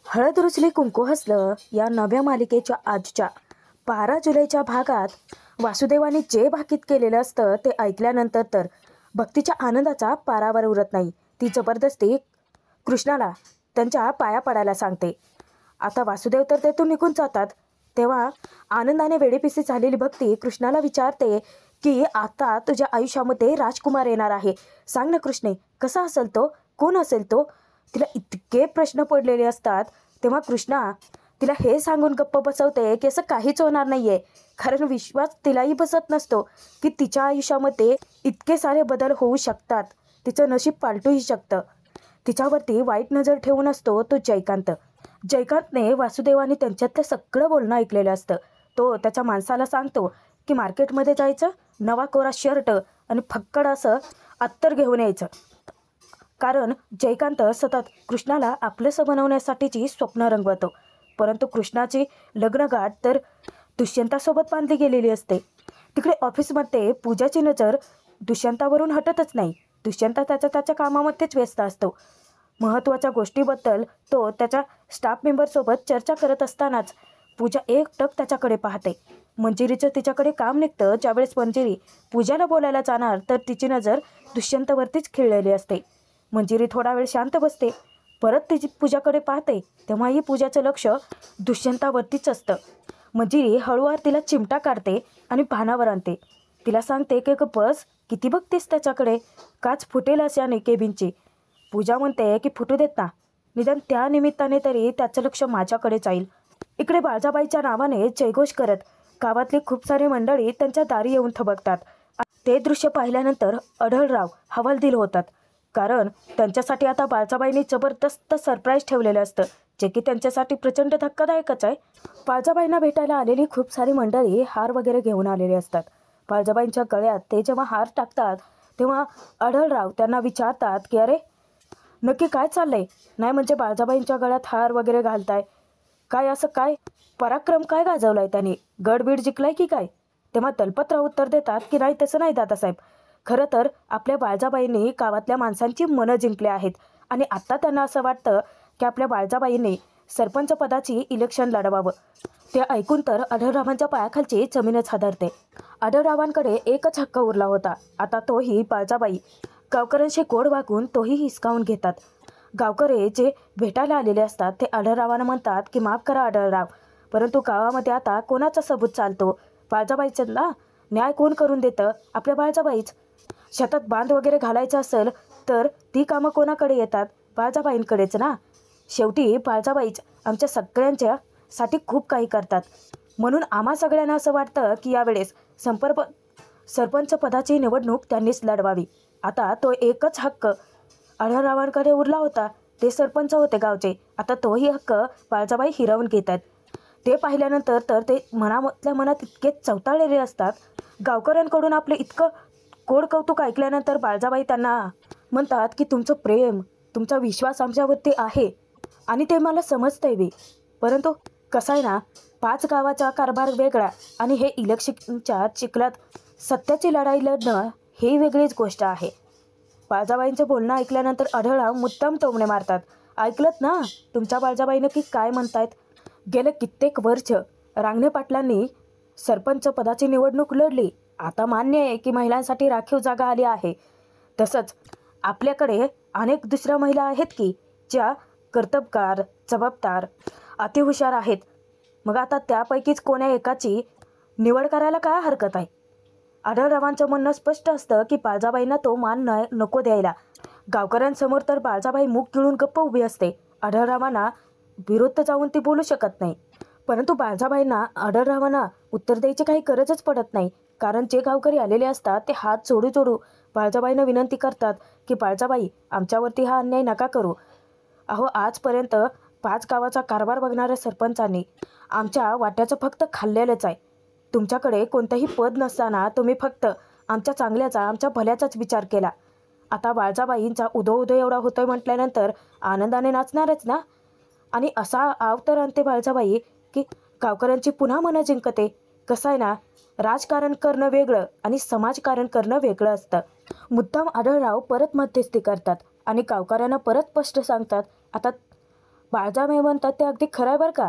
हळद रुचली कुंकू हसलं या नव्या मालिकेच्या आजच्या 12 जुलैच्या भागात वासुदेवाने जे भाकीत केलेलं असतं ते ऐकल्यानंतर तर भक्तीच्या आनंदाचा पारावर उरत नाही. ती जबरदस्ती कृष्णाला त्यांच्या पाया पडायला सांगते. आता वासुदेव तर तेथून निघून जातात. तेव्हा आनंदाने वेडीपिसी झालेली भक्ती कृष्णाला विचारते की आता तुझ्या आयुष्यामध्ये राजकुमार येणार आहे. सांग ना कृष्णे, कसा असेल तो, कोण असेल तो? तिला इतके प्रश्न पडलेले असतात. तेव्हा कृष्णा तिला हे सांगून गप्प बसवते की असं काहीच होणार नाहीये. कारण विश्वास तिलाही बसत नसतो की तिच्या आयुष्यामध्ये इतके सारे बदल होऊ शकतात. तिचं नशीब पालटूही शकतं. तिच्यावरती वाईट नजर ठेवून असतो तो जयकांत. जयकांतने वासुदेवाने त्यांच्यातलं सगळं बोलणं ऐकलेलं असतं. तो त्याच्या माणसाला सांगतो की मार्केटमध्ये जायचं, नवा कोरा शर्ट आणि फक्कड असं अत्तर घेऊन यायचं. कारण जयकांत सतत कृष्णाला आपलंसं बनवण्यासाठीची स्वप्न रंगवतो. परंतु कृष्णाची लग्नगाठ तर दुष्यंतासोबत बांधली गेलेली असते. तिकडे ऑफिसमध्ये पूजाची नजर दुष्यंतावरून हटतच नाही. दुष्यंत त्याच्या कामामध्येच व्यस्त असतो. महत्त्वाच्या गोष्टीबद्दल तो त्याच्या स्टाफ मेंबरसोबत चर्चा करत असतानाच पूजा एकटक त्याच्याकडे पाहते. मंजिरीचं तिच्याकडे काम निघतं. ज्यावेळेस मंजिरी पूजाला बोलायला जाणार तर तिची नजर दुष्यंतवरतीच खिळलेली असते. मंजिरी थोडा वेळ शांत बसते. परत तिची पूजाकडे पाहते. तेव्हाही पूजाचं लक्ष दुष्यंतावरतीच असतं. मंजिरी हळूवार तिला चिमटा काढते आणि भानावर आणते. तिला सांगते की बस, किती बघतेस त्याच्याकडे, काच फुटेल अशाने केबिनची. पूजा म्हणते की फुटू देत ना, निदान त्या निमित्ताने तरी त्याचं लक्ष माझ्याकडे जाईल. इकडे बाळजाबाईच्या नावाने जयघोष करत गावातली खूप सारी मंडळी त्यांच्या दारी येऊन थबकतात. ते दृश्य पाहिल्यानंतर आढळराव हवालदिल होतात. कारण त्यांच्यासाठी आता बाळजाबाईंनी जबरदस्त सरप्राईज ठेवलेलं असतं, जे की त्यांच्यासाठी प्रचंड धक्कादायकच आहे. बाळजाबाईंना भेटायला आलेली खूप सारी मंडळी हार वगैरे घेऊन आलेली असतात. बाळजाबाईंच्या गळ्यात ते जेव्हा हार टाकतात तेव्हा आढळराव त्यांना विचारतात की अरे, नक्की काय चाललंय? नाही म्हणजे बाळजाबाईंच्या गळ्यात हार वगैरे घालताय काय? असं काय पराक्रम काय गाजवलाय त्यांनी? गडबीड जिंकलाय की काय? तेव्हा दलपतराव उत्तर देतात की नाही, तसं नाही दादासाहेब. खरं तर आपल्या बाळजाबाईंनी गावातल्या माणसांची मनं जिंकली आहेत आणि आत्ता त्यांना असं वाटतं की आपल्या बाळजाबाईंनी सरपंच पदाची इलेक्शन लढवावं. ते ऐकून तर आढळरावांच्या पायाखालची जमीनच हादरते. आढळरावांकडे एकच हक्क उरला होता. आता तोही बाळजाबाई. गावकऱ्यांशी गोड वागून तोही हिसकावून घेतात. गावकरी जे भेटायला आलेले असतात ते आढळरावांना म्हणतात की माफ करा आढळराव, परंतु गावामध्ये आता कोणाचा सबूत चालतो? बाळजाबाईंना न्याय कोण करून देतं? आपल्या बाळजाबाईच. शेतात बांध वगैरे घालायचं असेल तर ती कामं कोणाकडे येतात? बाळजाबाईंकडेच ना. शेवटी बाळजाबाईच आमच्या सगळ्यांच्यासाठी खूप काही करतात. म्हणून आम्हा सगळ्यांना असं वाटतं की यावेळेस सरपंच पदाची निवडणूक त्यांनीच लढवावी. आता तो एकच हक्क आढळरावांकडे उरला होता. ते सरपंच होते गावचे. आता तोही हक्क बाळजाबाई हिरावून घेतात. ते पाहिल्यानंतर तर ते मनातल्या मनात इतके चवताळलेले असतात. गावकऱ्यांकडून आपलं इतकं गोड कौतुक ऐकल्यानंतर बाळजाबाई त्यांना म्हणतात की तुमचं प्रेम, तुमचा विश्वास आमच्यावरती आहे आणि ते मला समजतंय बी. परंतु कसं आहे ना, 5 गावाचा कारभार वेगळा आणि हे इलेक्शनच्या चिखलात सत्याची लढाई लढणं ही वेगळीच गोष्ट आहे. बाळजाबाईंचं बोलणं ऐकल्यानंतर आढळराव मुद्दाम टोमणे मारतात. ऐकलत ना तुमच्या बाळजाबाईनं की काय म्हणतायत? गेले कित्येक वर्ष रांगणे पाटलांनी सरपंच पदाची निवडणूक लढली. आता मान्य आहे की महिलांसाठी राखीव जागा आली आहे. तसंच आपल्याकडे अनेक दुसऱ्या महिला आहेत की ज्या कर्तबगार, जबाबदार, अतिहुशार आहेत. मग आता त्यापैकीच कोण्या एकाची निवड करायला काय हरकत आहे? आढळरावांचं म्हणणं स्पष्ट असतं की बाळजाबाईंना तो मान नको द्यायला. गावकऱ्यांसमोर तर बाळजाबाई मुख गिळून गप्प उभी असते. आढळरावांना विरुद्ध जाऊन ती बोलू शकत नाही. परंतु बाळजाबाईंना आढळरावांना उत्तर द्यायची काही गरजच पडत नाही. कारण जे गावकरी आलेले असतात ते हात जोडू जोडू बाळजाबाईंना विनंती करतात की बाळजाबाई, आमच्यावरती हा अन्याय नका करू. अहो, आजपर्यंत 5 गावाचा कारभार बघणाऱ्या सरपंचांनी आमच्या वाट्याचं फक्त खाल्लेलंच आहे. तुमच्याकडे कोणतंही पद नसताना तुम्ही फक्त आमच्या चांगल्याचा, आमच्या भल्याचाच विचार केला. आता बाळजाबाईंचा उदो एवढा होतोय म्हटल्यानंतर आनंदाने नाचणारच ना. आणि असा तर आणते बाळजाबाई की गावकऱ्यांची पुन्हा मनं जिंकते. कसं आहे ना, राजकारण करणं वेगळं आणि समाजकारण करणं वेगळं असतं. मुद्दाम आढळराव परत मध्यस्थी करतात आणि गावकऱ्यांना परत स्पष्ट सांगतात. आता बाळजामे म्हणतात ते अगदी खरं आहे बरं का.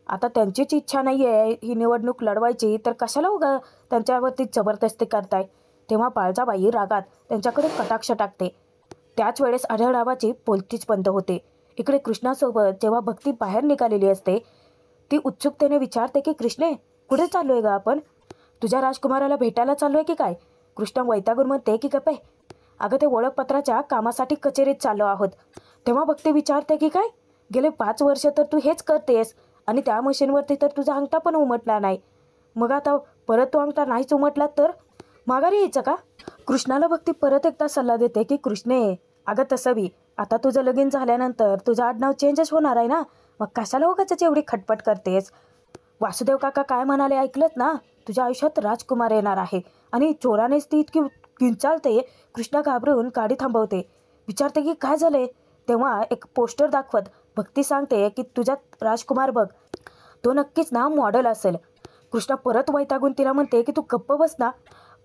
आता त्यांचीच इच्छा नाही आहे ही निवडणूक लढवायची, तर कशाला उगा त्यांच्यावरती जबरदस्ती करताय. तेव्हा बाळजाबाई रागात त्यांच्याकडे कटाक्ष टाकते. त्याच वेळेस आढळरावाची बोलतीच बंद होते. इकडे कृष्णासोबत जेव्हा भक्ती बाहेर निघालेली असते, ती उत्सुकतेने विचारते की कृष्णे, कुठे चाललोय गा आपण? तुझ्या राजकुमाराला भेटायला चाललोय की काय? कृष्णा वैतागून म्हणते की गप्पे, अगं ते ओळखपत्राच्या कामासाठी कचेरीत चाललो आहोत. तेव्हा भक्ती विचारते की काय, गेले 5 वर्ष तर तू हेच करतेस आणि त्या मशीनवरती तर तुझा अंगठा पण उमटला नाही. मग आता परत तो अंगठा नाहीच उमटला तर माघारी यायचं का? कृष्णाला भक्ती परत एकदा सल्ला देते की कृष्णे, अगं तसं बी आता तुझं लगीन झाल्यानंतर तुझं आडनाव चेंजच होणार आहे ना, मग कशाला उगाचच एवढी खटपट करतेस? वासुदेव काका काय म्हणाले ऐकलंत ना, तुझ्या आयुष्यात राजकुमार येणार आहे. आणि चोरानेच ती इतकी किंचाळते. कृष्णा घाबरून गाडी थांबवते, विचारते की काय झाले. तेव्हा एक पोस्टर दाखवत भक्ती सांगते की तुझ्यात राजकुमार बघ, तो नक्कीच ना मॉडेल असेल. कृष्णा परत वैतागून तिला म्हणते की तू गप्प बस ना.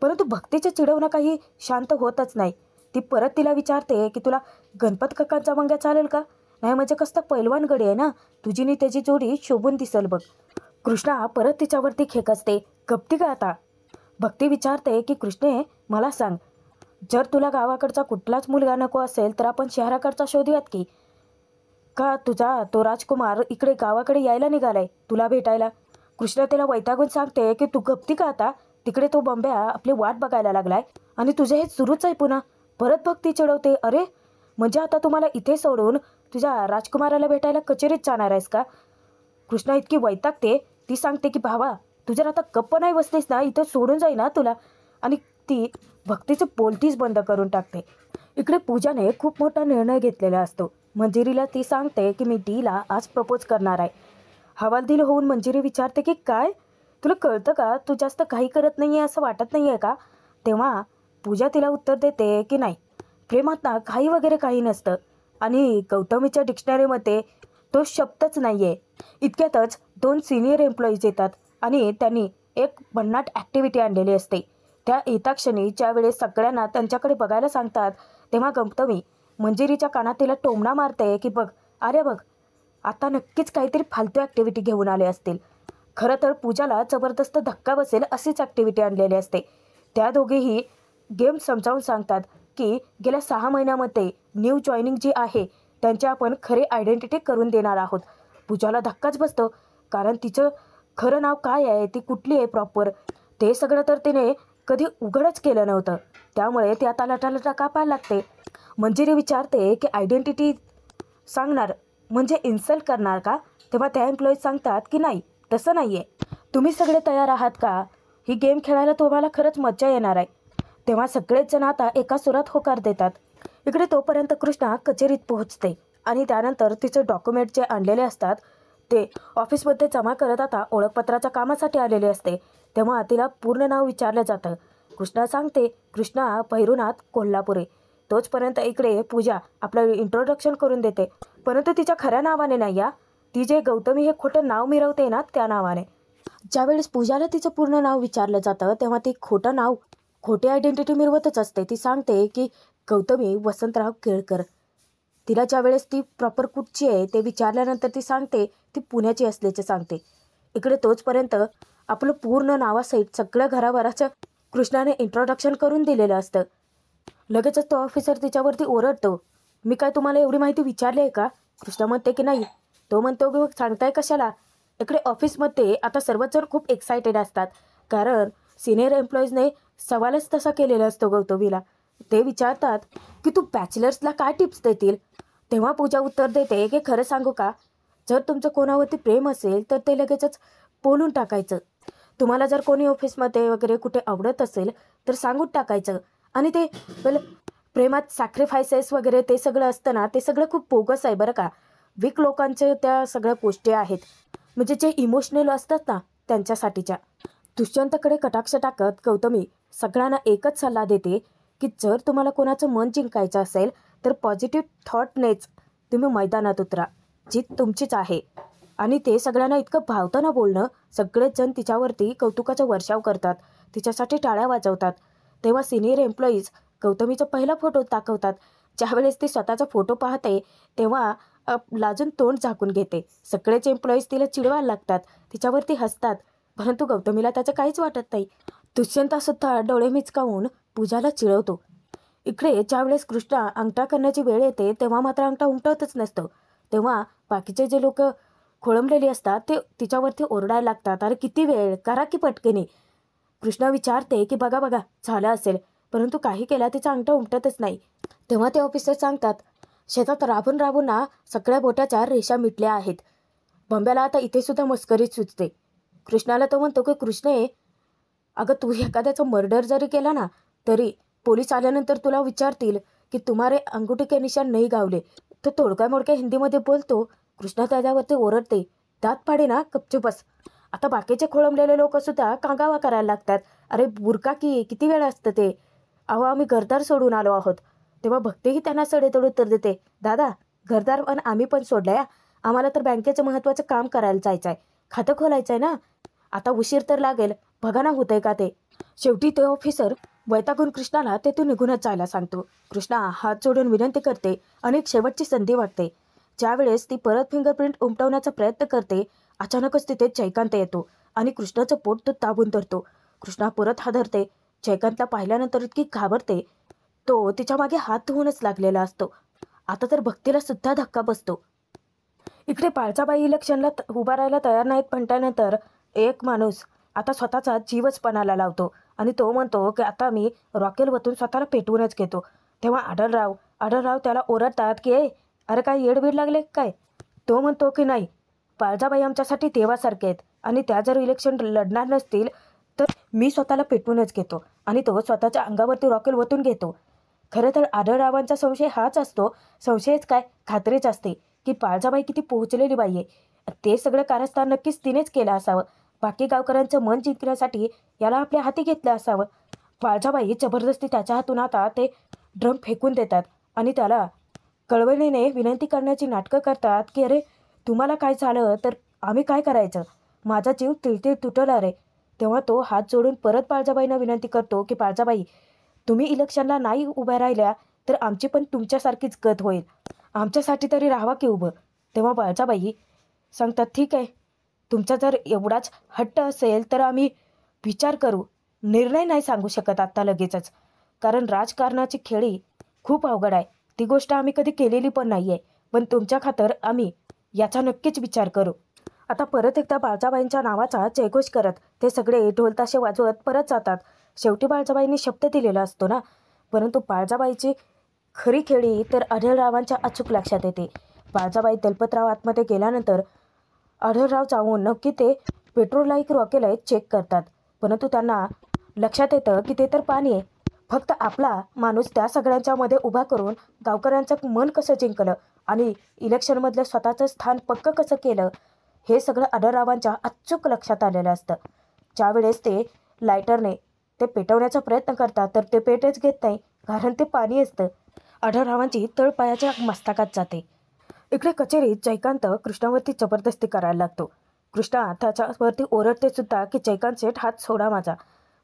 परंतु भक्तीचे चिडवणं काही शांत होतच नाही. ती परत तिला विचारते की तुला गणपत काकांचा मंग्या चालेल का? नाही म्हणजे कसं पैलवान गडी आहे ना, तुझी नी त्याची जोडी शोभून दिसेल बघ. कृष्णा परत तिच्यावरती खेकसते, गप्ती का आता? भक्ती विचारते की कृष्णे, मला सांग, जर तुला गावाकडचा कुठलाच मुलगा नको असेल तर आपण शहराकडचा शोधूयात की. का तुझा तो राजकुमार इकडे गावाकडे यायला निघालाय तुला भेटायला? कृष्णा तिला वैतागून सांगते की तू गप्ती का आता? तिकडे तो बंब्या आपली वाट बघायला लागलाय आणि तुझे हे सुरूच आहे पुन्हा. परत भक्ती चिडवते, अरे म्हणजे आता तुम्हाला इथे सोडून तुझ्या राजकुमाराला भेटायला कचेरीत जाणार आहेस का? कृष्णा इतकी वैतागते, ती सांगते की भावा, तू जर आता गप्प नाही बसलीस ना, इथं सोडून जाई ना तुला. आणि ती भक्तीचं बोलतीच बंद करून टाकते. इकडे पूजाने खूप मोठा निर्णय घेतलेला असतो. मंजिरीला ती सांगते की मी डीला आज प्रपोज करणार आहे. हवालदिल होऊन मंजिरी विचारते की काय, तुला कळतं का, तू जास्त काही करत नाही आहे असं वाटत नाही आहे का? तेव्हा पूजा तिला उत्तर देते की नाही, प्रेमात ना घाई वगैरे काही नसतं आणि गौतमीच्या डिक्शनरीमध्ये तो शब्दच नाही आहे. इतक्यातच 2 सिनियर एम्प्लॉईज येतात आणि त्यांनी एक भन्नाट ॲक्टिव्हिटी आणलेली असते. त्या येताक्षणी ज्यावेळेस सगळ्यांना त्यांच्याकडे बघायला सांगतात, तेव्हा गौतमी मंजिरीच्या कानात तिला टोमणा मारते की बघ, अरे बघ, आता नक्कीच काहीतरी फालतू ॲक्टिव्हिटी घेऊन आले असतील. खरं तर पूजाला जबरदस्त धक्का बसेल अशीच ॲक्टिव्हिटी आणलेली असते. त्या दोघेही गेम समजावून सांगतात की गेल्या 6 महिन्यामध्ये न्यू जॉईनिंग जी आहे त्यांची आपण खरी आयडेंटिटी करून देणार आहोत. पूजाला धक्काच बसतो, कारण तिचं खरं नाव काय आहे, ती कुठली आहे प्रॉपर, ते सगळं तर तिने कधी उघडच केलं नव्हतं. त्यामुळे ती आता लटालटा कापायला लागते. मंजिरी विचारते की आयडेंटिटी सांगणार म्हणजे इन्सल्ट करणार का? तेव्हा त्या एम्प्लॉईज सांगतात की नाही, तसं नाही आहे. तुम्ही सगळे तयार आहात का? ही गेम खेळायला तुम्हाला खरंच मजा येणार आहे. तेव्हा सगळेच जण आता एका सुरात होकार देतात. इकडे तोपर्यंत कृष्णा कचेरीत पोहोचते आणि त्यानंतर तिचे डॉक्युमेंट जे आणलेले असतात ते ऑफिसमध्ये जमा करत आता ओळखपत्राच्या कामासाठी आलेले असते. तेव्हा तिला पूर्ण नाव विचारलं जातं. कृष्णा सांगते कृष्णा भैरुनाथ कोल्हापुरे. तोचपर्यंत इकडे पूजा आपलं इंट्रोडक्शन करून देते, परंतु तिच्या खऱ्या नावाने नाही या, ती जे गौतमी हे खोटं नाव मिरवते ना त्या नावाने. ज्यावेळेस पूजाला तिचं पूर्ण नाव विचारलं जातं तेव्हा ती खोटं नाव, खोटी आयडेंटिटी मिरवतच असते. ती सांगते की गौतमी वसंतराव केळकर. तिला ज्यावेळेस ती प्रॉपर कुठची आहे ते विचारल्यानंतर ती सांगते ती पुण्याची असल्याचे सांगते. इकडे तोचपर्यंत आपलं पूर्ण नावासहित सगळं घराभराचं कृष्णाने इंट्रोडक्शन करून दिलेलं असतं. लगेचच तो ऑफिसर तिच्यावरती ओरडतो, मी काय तुम्हाला एवढी माहिती विचारली आहे का? कृष्णा म्हणते की नाही. तो म्हणतो की मग सांगताय कशाला? इकडे ऑफिसमध्ये आता सर्वच जण खूप एक्सायटेड असतात, कारण सिनियर एम्प्लॉईजने सवालच तसा केलेला असतो गौतमीला. ते विचारतात की तू बॅचलर्सला काय टिप्स देतील? तेव्हा पूजा उत्तर देते की खरं सांगू का, जर तुमचं कोणावरती प्रेम असेल तर ते लगेचच बोलून टाकायचं. तुम्हाला जर कोणी ऑफिसमध्ये वगैरे कुठे आवडत असेल तर सांगून टाकायचं. आणि ते प्रेमात सॅक्रिफायसेस वगैरे ते सगळं असतं ना, ते सगळं खूप बोगस आहे बरं का. वीक लोकांचे त्या सगळ्या गोष्टी आहेत, म्हणजे जे इमोशनल असतात ना त्यांच्यासाठीच्या. दुष्यंतकडे कटाक्ष टाकत गौतमी सगळ्यांना एकच सल्ला देते की जर तुम्हाला कोणाचं मन जिंकायचं असेल तर पॉझिटिव्ह थॉटनेच तुम्ही मैदानात उतरा, जीत तुमचीच आहे. आणि ते सगळ्यांना इतकं भावताना बोलणं, सगळेच जण तिच्यावरती कौतुकाचा वर्षाव करतात, तिच्यासाठी टाळ्या वाजवतात. तेव्हा सिनियर एम्प्लॉईज गौतमीचा पहिला फोटो दाखवतात. ज्यावेळेस ती स्वतःचा फोटो पाहते तेव्हा लाजून तोंड झाकून घेते. सगळेच एम्प्लॉईज तिला चिडवायला लागतात, तिच्यावरती हसतात, परंतु गौतमीला त्याचं काहीच वाटत नाही. दुष्यंतासुद्धा डोळे मिचकावून पूजाला चिडवतो. इकडे ज्यावेळेस कृष्णा अंगठा करण्याची वेळ येते तेव्हा मात्र अंगठा उमटवतच नसतो. तेव्हा बाकीचे जे लोक खोळंबलेली असतात ते तिच्यावरती ओरडायला लागतात, अरे किती वेळ, करा की पटकनी. कृष्णा विचारते की बघा बघा झालं असेल, परंतु काही केला तिचा अंगठा उमटतच नाही. तेव्हा ते ऑफिसर सांगतात, शेतात राबून राबून ना सगळ्या बोटाच्या रेषा मिटल्या आहेत. बंब्याला आता इथे सुद्धा मस्करीच सुचते. कृष्णाला तो म्हणतो की कृष्णे, अगं तू एखाद्याचा मर्डर जरी केला ना तरी पोलीस आल्यानंतर तुला विचारतील की तुम्हारे अंगूठे के निशाण नाही गावले. तो तोडक्या मोडक्या हिंदीमध्ये बोलतो. कृष्णा त्याच्यावरती ओरडते, दात पाडे ना गपचूप बस. आता बाकीचे खोळंबलेले लोक सुद्धा कांगावा करायला लागतात, अरे बुरका की किती वेळ असतं ते, अहो आम्ही घरदार सोडून आलो आहोत. तेव्हा भक्तीही त्यांना सडेतोड उत्तर देते, दादा घरदार पण आम्ही पण सोडलंय, आम्हाला तर बँकेचं महत्त्वाचं काम करायला जायचं आहे, खातं खोलायचं आहे ना, आता उशीर तर लागेल, बघा ना होतंय का ते. शेवटी ते ऑफिसर वैतागून कृष्णाला तेथून निघूनच जायला सांगतो. कृष्णा हात जोडून विनंती करते आणि एक शेवटची संधी वाटते. ज्यावेळेस ती परत फिंगरप्रिंट उमटवण्याचा प्रयत्न करते, अचानकच तिथे जयकांत येतो आणि कृष्णाचं पोट तो दाबून धरतो. कृष्णा परत हादरते. जयकांतला पाहिल्यानंतर इतकी घाबरते, तो तिच्या मागे हात धुवूनच लागलेला असतो. आता तर भक्तीला सुद्धा धक्का बसतो. इकडे पाळचाबाई इलेक्शनला उभा राहायला तयार नाहीत म्हटल्यानंतर एक माणूस आता स्वतःचा जीवच पणाला लावतो आणि तो म्हणतो की आता मी रॉकेल वतून स्वतःला पेटवूनच घेतो. तेव्हा आढळराव त्याला ओरडतात की अरे काय येडबीड लागले काय. तो म्हणतो की नाही, पाळजाबाई आमच्यासाठी देवासारखे आहेत आणि त्या जर इलेक्शन लढणार नसतील तर मी स्वतःला पेटवूनच घेतो आणि तो स्वतःच्या अंगावरती रॉकेल वतून घेतो. खरं तर आढळरावांचा संशय हाच असतो, संशयच काय खात्रीच असते की पाळजाबाई किती पोहोचलेली बाई आहे. ते सगळं कारस्थान नक्कीच तिनेच केलं असावं. बाकी गावकऱ्यांचं मन जिंकण्यासाठी याला आपल्या हाती घेतलं असावं. पाळजाबाई जबरदस्ती त्याच्या हातून आता ते ड्रम फेकून देतात आणि त्याला कळवळीने विनंती करण्याची नाटकं करतात की अरे तुम्हाला काय झालं तर आम्ही काय करायचं, माझा जीव तिळतीळ तुटला रे. तेव्हा तो हात जोडून परत पाळजाबाईंना विनंती करतो की पाळजाबाई तुम्ही इलेक्शनला नाही उभ्या राहिल्या तर आमची पण तुमच्यासारखीच गत होईल, आमच्यासाठी तरी राहावा की उभं. तेव्हा पाळजाबाई सांगतात, ठीक आहे, तुमचा जर एवढाच हट्ट असेल तर आम्ही विचार करू, निर्णय नाही सांगू शकत आत्ता लगेचच, कारण राजकारणाची खेळी खूप अवघड आहे, ती गोष्ट आम्ही कधी केलेली पण नाही आहे, पण तुमच्या खातर आम्ही याचा नक्कीच विचार करू. आता परत एकदा बाळजाबाईंच्या नावाचा जयघोष करत ते सगळे ढोलताशे वाजवत परत जातात. शेवटी बाळजाबाईंनी शब्द दिलेला असतो ना, परंतु बाळजाबाईची खरी खेळी तर आढळरावांच्या अचूक लक्षात येते. बाळजाबाई दलपतराव आतमध्ये गेल्यानंतर आढळराव जाऊन नक्की ते पेट्रोलाईक रॉकेल आहे चेक करतात, परंतु त्यांना लक्षात येतं की ते तर पाणी आहे. फक्त आपला माणूस त्या सगळ्यांच्या मध्ये उभा करून गावकऱ्यांचं मन कसं जिंकलं आणि इलेक्शनमधलं स्वतःचं स्थान पक्कं कसं केलं, हे सगळं आढळरावांच्या अचूक लक्षात आलेलं असतं. ज्यावेळेस ते लायटरने ते पेटवण्याचा प्रयत्न करतात तर ते पेटच घेत नाही, कारण ते पाणी असतं. आढळरावांची तळपायाच्या मस्तकात जाते. इकडे कचेरीत जयकांत कृष्णावरती जबरदस्ती करायला लागतो. कृष्णा त्याच्यावरती ओरडते सुद्धा की जयकांत शेठ हात सोडा माझा,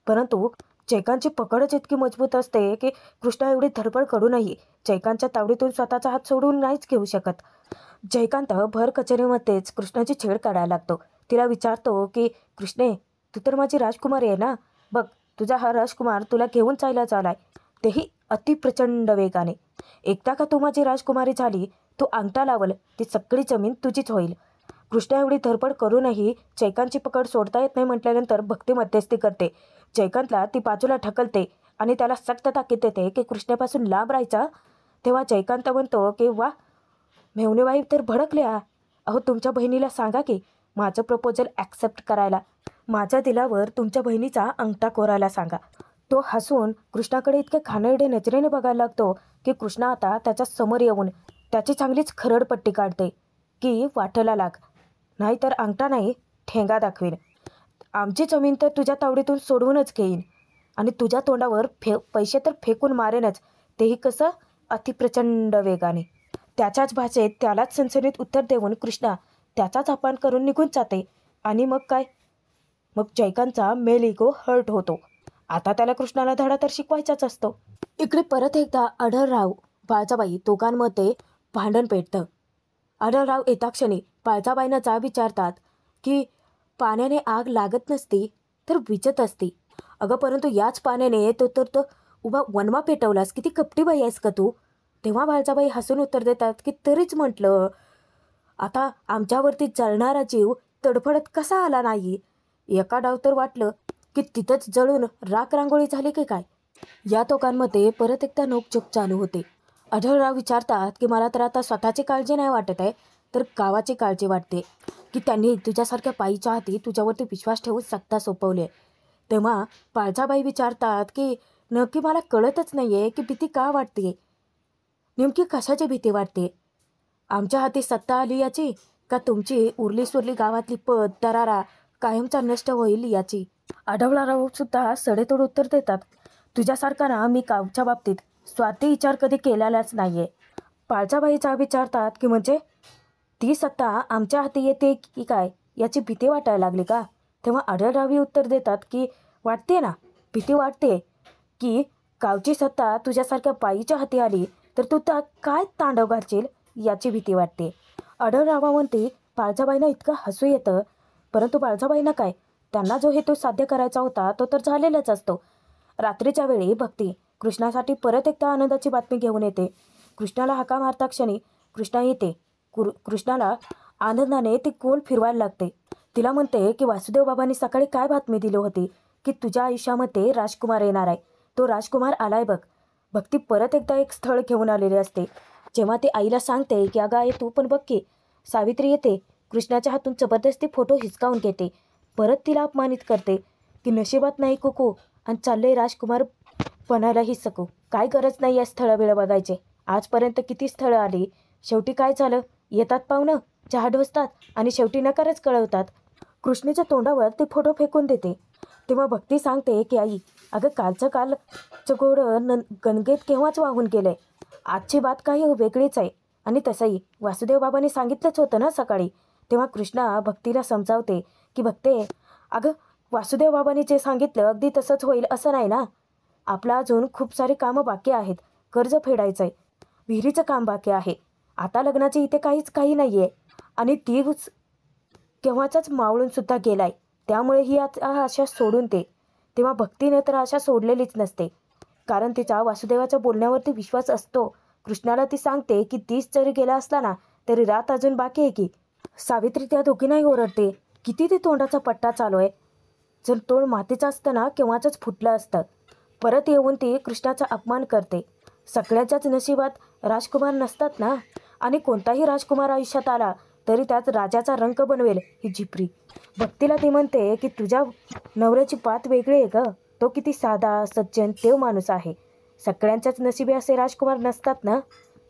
परंतु जयकांतची पकडच इतकी मजबूत असते की कृष्णा एवढी धडपड करूनही जयकांतच्या तावडीतून स्वतःचा हात सोडून नाहीच घेऊ शकत. जयकांत भर कचेरीमध्येच कृष्णाची छेड काढायला लागतो. तिला विचारतो की कृष्णे, तू तर माझी राजकुमारी आहे ना, बघ तुझा हा राजकुमार तुला घेऊन चालला चालाय, तेही अतिप्रचंड वेगाने. एकदा का तू माझी राजकुमारी झाली, तू अंगठा लावल ती सगळी जमीन तुझीच होईल. कृष्णा एवढी धडपड करूनही जयकांतची पकड सोडता येत नाही म्हटल्यानंतर भक्ती मध्यस्थी करते. जयकांतला ती बाजूला ढकलते आणि त्याला सक्त ताकीद देते की कृष्णापासून लांब राहायचा. तेव्हा जयकांत म्हणतो की वा मेवणेबाई तर भडकल्या, अहो तुमच्या बहिणीला सांगा की माझं प्रपोजल ॲक्सेप्ट करायला, माझ्या दिलावर तुमच्या बहिणीचा अंगठा कोरायला सांगा. तो हसून कृष्णाकडे इतके घाणेरडे नजरेने बघायला लागतो की कृष्णा आता त्याच्या समोर येऊन त्याची चांगलीच खरडपट्टी काढते की वाटेला लाग, नाहीतर अंगठा नाही ठेंगा दाखवीन, आमची जमीन तर तुझ्या तावडीतून सोडवूनच घेईन आणि तुझ्या तोंडावर पैसे तर फेकून मारेनच, तेही कसं अतिप्रचंड वेगाने. त्याच्याच भाषेत त्यालाच सणसणीत उत्तर देऊन कृष्णा त्याचाच अपमान करून निघून जाते. आणि मग काय, मग जयकांतचा मेल इगो हर्ट होतो. आता त्याला कृष्णाला धडा तर शिकवायचाच असतो. इकडे परत एकदा आढळराव बाळजाबाई दोघांमध्ये भांडण पेटतं आढळराव येताक्षणी पाळजाबाईंना जाब विचारतात की पाण्याने आग लागत नसती तर विझत असती. अगं परंतु याच पाण्याने तो उभा वनवा पेटवलास, किती कपटी बाई आहेस का तू. तेव्हा बाळजाबाई हसून उत्तर देतात की तरीच म्हटलं, आता आमच्यावरती जळणारा जीव तडफडत कसा आला नाही. एका डाव तर वाटलं की तिथंच जळून राख रांगोळी झाली की काय. या दोघांमध्ये परत एकदा नोकझोक चालू होते. आढळराव विचारतात की मला तर आता स्वतःची काळजी नाही वाटत आहे, तर गावाची काळजी वाटते की त्यांनी तुझ्यासारख्या बाईच्या हाती तुझ्यावरती विश्वास ठेवून सत्ता सोपवली आहे. तेव्हा पाळजाबाई विचारतात की नक्की मला कळतच नाही आहे की भीती का वाटते, नेमकी कशाची भीती वाटते. आमच्या हाती सत्ता आली याची, का तुमची उरली सुरली गावातली पद दरारा कायमचा नष्ट होईल याची. आढळराव सुद्धा सडेतोड उत्तर देतात, तुझ्यासारखा ना मी गावच्या बाबतीत स्वार्थी विचार कधी केलेलाच नाही आहे. पाळजाबाईचा विचारतात की म्हणजे ती सत्ता आमच्या हाती येते की काय याची भीती वाटायला लागली का. तेव्हा आढळराव उत्तर देतात की वाटते ना, भीती वाटते की गावची सत्ता तुझ्यासारख्या बाईच्या हाती आली तर तू त्या काय तांडव घालशील याची भीती वाटते. आढळरावावरती पाळजाबाईंना इतकं हसू येतं, परंतु पाळजाबाईंना काय, त्यांना जो हेतू साध्य करायचा होता तो तर झालेलाच असतो. रात्रीच्या वेळी भक्ती कृष्णासाठी परत एकदा आनंदाची बातमी घेऊन येते. कृष्णाला हाका मारता क्षणी कृष्णा येते. कृष्णाला आनंदाने ती गोल फिरवायला लागते. तिला म्हणते की वासुदेव बाबांनी सकाळी काय बातमी दिली होती की तुझ्या आयुष्यामध्ये राजकुमार येणार आहे. तो राजकुमार आलाय बघ. भक्ती परत एकदा एक स्थळ घेऊन आलेले असते. जेव्हा ती आईला सांगते की अगं आई तू पण बघ की, सावित्री येते कृष्णाच्या हातून जबरदस्ती फोटो हिसकावून घेते. परत तिला अपमानित करते की नशिबात नाही कुकू आणि चालले राजकुमार बनायलाही सकू. काय गरज नाही या स्थळं बिळं बघायचे. आजपर्यंत किती स्थळं आली, शेवटी काय झालं, येतात पाहुणं, चहा ढोसतात आणि शेवटी नकारच कळवतात. कृष्णेच्या तोंडावर ते फोटो फेकून देते. तेव्हा भक्ती सांगते की आई अगं कालचं गोड गणगेत केव्हाच वाहून गेलंय. आजची बात काही वेगळीच आहे. आणि तसंही वासुदेव बाबांनी सांगितलंच होतं ना सकाळी. तेव्हा कृष्णा भक्तीला समजावते की भक्ते अगं वासुदेव बाबांनी जे सांगितलं अगदी तसंच होईल असं नाही ना. आपलं अजून खूप सारी कामं बाकी आहेत. कर्ज फेडायचं आहे, विहिरीचं काम बाकी आहे. आता लग्नाची इथे काही नाही आहे आणि ती केव्हाचाच मावळून सुद्धा गेलाय. त्यामुळे ही आता आशा सोडून दे. तेव्हा भक्तीने तर आशा सोडलेलीच नसते, कारण तिचा वासुदेवाच्या बोलण्यावरती विश्वास असतो. कृष्णाला ती सांगते की तीच जरी गेला असला ना तरी रात अजून बाकी आहे की. सावित्री त्या दोघींनाही ओरडते, किती ते तोंडाचा पट्टा चालू आहे. जर तोंड मातीचं असतं ना केव्हाच फुटलं असतं. परत येऊन ती कृष्णाचा अपमान करते. सगळ्याच्याच नशिबात राजकुमार नसतात ना, आणि कोणताही राजकुमार आयुष्यात आला तरी त्यात राजाचा रंक बनवेल ही झिपरी. भक्तीला ती म्हणते की तुझ्या नवऱ्याची बात वेगळी आहे ग. तो किती साधा सज्जन देव माणूस आहे. सगळ्यांच्याच नशिबी असे राजकुमार नसतात ना.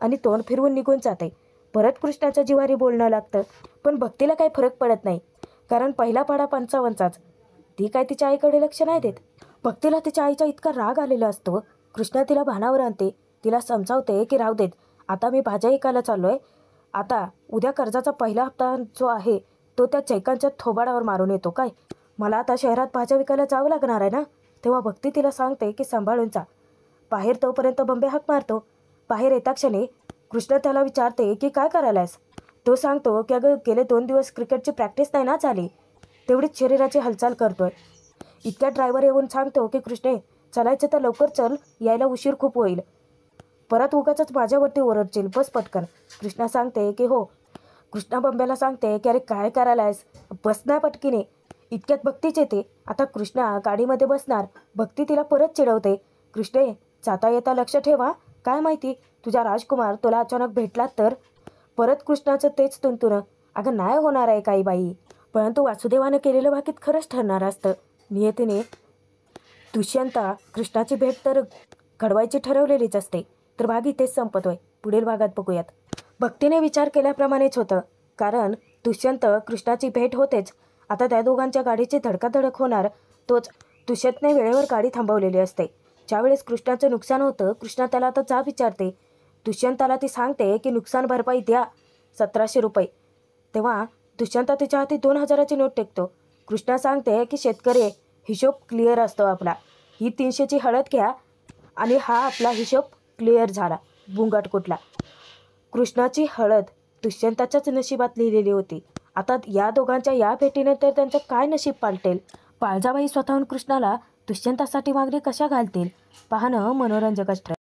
आणि तोंड फिरवून निघून जाते. परत कृष्णाच्या जिवारी बोलणं लागतं. पण भक्तीला काही फरक पडत नाही, कारण पहिला पाडा 55चाच. ती काय तिच्या आईकडे लक्ष नाही देत. भक्तीला तिच्या आईचा इतका राग आलेला असतो. कृष्णा तिला भानावर आणते. तिला समजावते की राहू देत, आता मी भाज्या विकायला चाललोय. आता उद्या कर्जाचा पहिला हप्ता जो आहे तो त्या चैकांच्या थोबाडावर मारून येतो काय. मला आता शहरात भाज्या विकायला जावं लागणार आहे ना. तेव्हा भक्ती तिला सांगते की सांभाळून जा. बाहेर तोपर्यंत बंबे हाक मारतो. बाहेर येता क्षणी कृष्ण त्याला विचारते की काय करायलायस. तो सांगतो की अगं गेले 2 दिवस क्रिकेटची प्रॅक्टिस नाही ना झाली, तेवढीच शरीराची हालचाल करतोय. इतक्या ड्रायव्हर येऊन सांगतो की कृष्णे चलायचं तर लवकर चल, यायला उशीर खूप होईल. परत उगाचच माझ्यावरती ओरडशील, बस पटकन. कृष्णा सांगते की हो. कृष्णा बंब्याला सांगते की अरे काय करायलायस, बस ना पटकीने. इतक्यात भक्तीच येते. आता कृष्णा गाडीमध्ये बसणार. भक्ती तिला परत चिडवते, कृष्णे जाता येता लक्ष ठेवा, काय माहिती तुझा राजकुमार तुला अचानक भेटला तर. परत कृष्णाचं तेच तुंतुणं, अगं नाही होणार आहे काही बाई. परंतु वासुदेवानं केलेलं भाकीत खरंच ठरणार असतं. नियतीने दुष्यंता कृष्णाची भेट तर घडवायची ठरवलेलीच असते. तर भाग इथेच संपतोय. पुढील भागात बघूयात. भक्तीने विचार केल्याप्रमाणेच होतं, कारण दुष्यंत कृष्णाची भेट होतेच. आता त्या दोघांच्या गाडीची धडकाधडक होणार तोच. दुष्यंतने वेळेवर गाडी थांबवलेली असते. ज्यावेळेस कृष्णाचं नुकसान होतं कृष्णा त्याला आता जा विचारते. दुष्यंताला ती सांगते की नुकसान भरपाई द्या 1700 रुपये. तेव्हा दुष्यंत तिच्या हाती 2000ची नोट टेकतो. कृष्णा सांगते की शेतकरी हिशोब क्लिअर असतो आपला, ही 300ची हळद घ्या आणि हा आपला हिशोब क्लिअर झाला. बुंगाट कुठला. कृष्णाची हळद दुष्यंताच्याच नशिबात लिहिलेली होती. आता या दोघांच्या या भेटीनंतर त्यांचं काय नशीब पालटेल? काळजाबाई स्वतःहून कृष्णाला दुष्यंतासाठी मागणी कशा घालतील? पाहणं मनोरंजकच ठरेल.